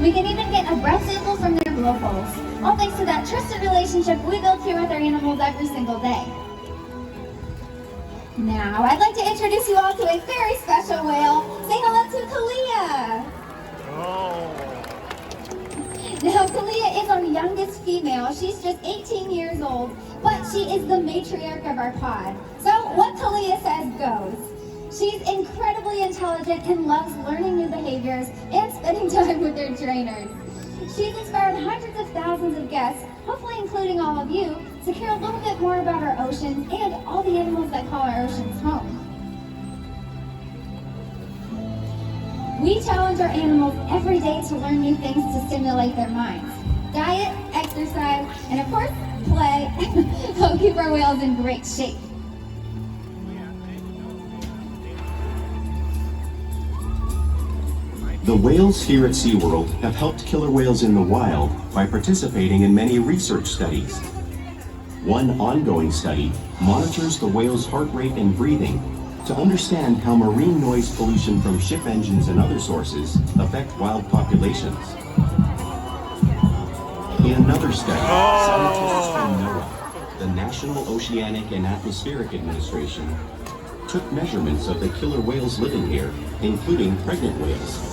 We can even get a breath sample from their blowholes, all thanks to that trusted relationship we build here with our animals every single day. Now, I'd like to introduce you all to a very special whale. Say hello to Kalia. Now, Kalia is our youngest female. She's just 18 years old, but she is the matriarch of our pod. So what Kalia says goes. She's incredibly intelligent and loves learning new behaviors and spending time with her trainers. She's inspired hundreds of thousands of guests, hopefully including all of you, to care a little bit more about our oceans and all the animals that call our oceans home. We challenge our animals every day to learn new things to stimulate their minds. Diet, exercise, and of course, play help keep our whales in great shape. The whales here at SeaWorld have helped killer whales in the wild by participating in many research studies. One ongoing study monitors the whale's heart rate and breathing to understand how marine noise pollution from ship engines and other sources affect wild populations. In another study, scientists from NOAA, the National Oceanic and Atmospheric Administration, took measurements of the killer whales living here, including pregnant whales.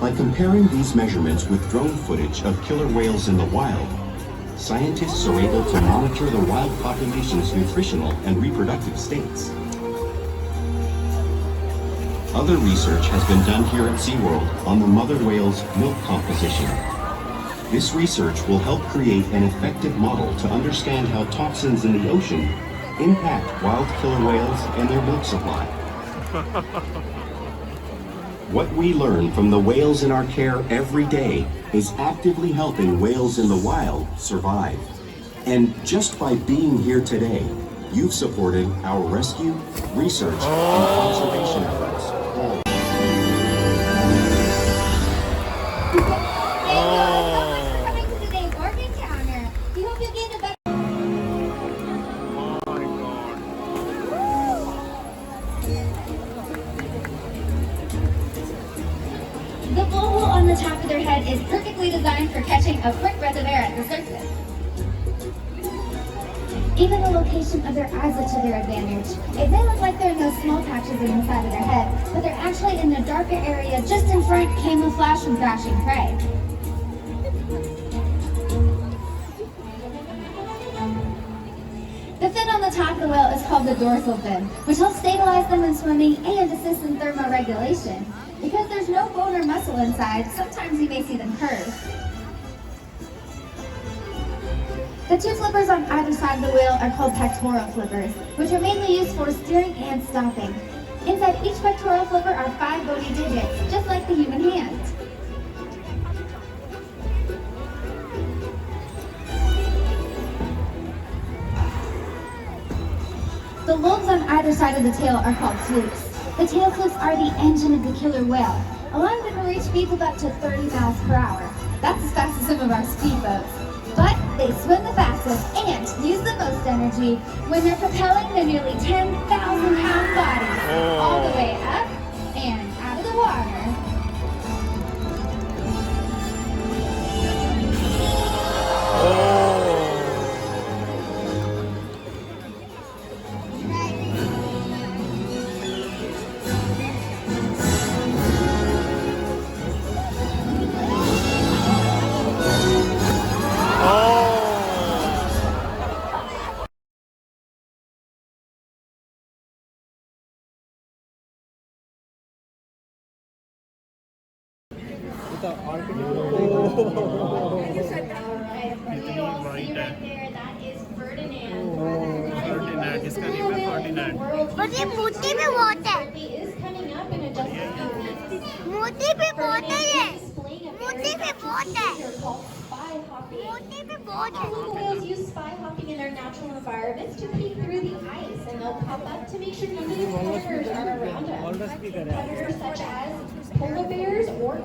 By comparing these measurements with drone footage of killer whales in the wild, scientists are able to monitor the wild population's nutritional and reproductive states. Other research has been done here at SeaWorld on the mother whale's milk composition. This research will help create an effective model to understand how toxins in the ocean impact wild killer whales and their milk supply. What we learn from the whales in our care every day is actively helping whales in the wild survive. And just by being here today, you've supported our rescue, research, and conservation efforts. Coming to today's Orca encounter. We hope you get a better. The blowhole on the top of their head is perfectly designed for catching a quick breath of air at the surface. Even the location of their eyes is to their advantage. It may look like there are no small patches in the side of their head, but they're actually in the darker area just in front, camouflage from thrashing prey. The fin on the top of the whale is called the dorsal fin, which helps stabilize them in swimming and assist in thermoregulation. Because there's no bone or muscle inside, sometimes you may see them curve. The two flippers on either side of the whale are called pectoral flippers, which are mainly used for steering and stopping. Inside each pectoral flipper are 5 bony digits, just like the human hand. The lobes on either side of the tail are called flukes. The tail flukes are the engine of the killer whale, allowing them to reach speeds of up to 30 miles per hour. That's as fast as some of our speedboats. But they swim the fastest and use the most energy when they're propelling their nearly 10,000-pound bodies all the way up and out of the water. मुझे मोती भी बहुत है मोती भी बहुत है मोती भी बहुत है मोती भी बहुत है Beluga whales use spy hopping in their natural environments to peek through the ice, and they'll pop up to make sure none of the predators are around them. Predators such as polar bears or